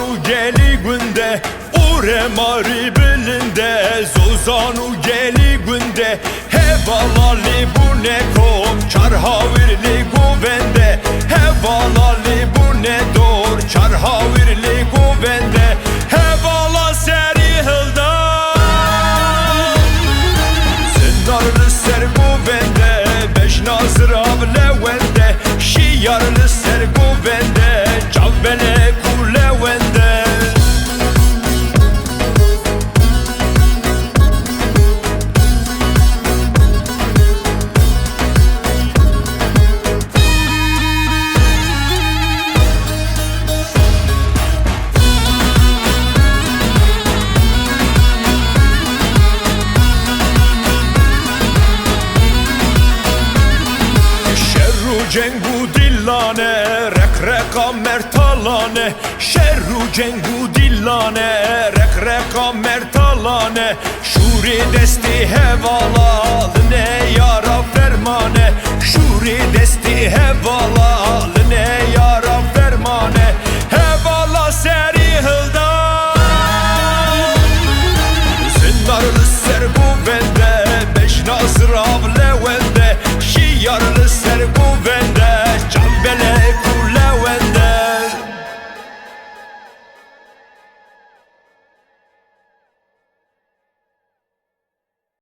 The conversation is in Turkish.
Zuzanu geli günde ure mari bilinde Zuzanu geli günde hevalali bu ne kom çarhavirli guvende hevalali bu ne dor çarhavirli guvende hevala seri hılda zinarlı ser guvende beş nazır avlevende şiyarlı ser guvende cavbele kulevende cengu dillane rekreka mertalane şerru cengu dillane rekreka mertalane şuri desti hevala ne yara fermane şuri desti hevala ne yara fermane hevala seri hıl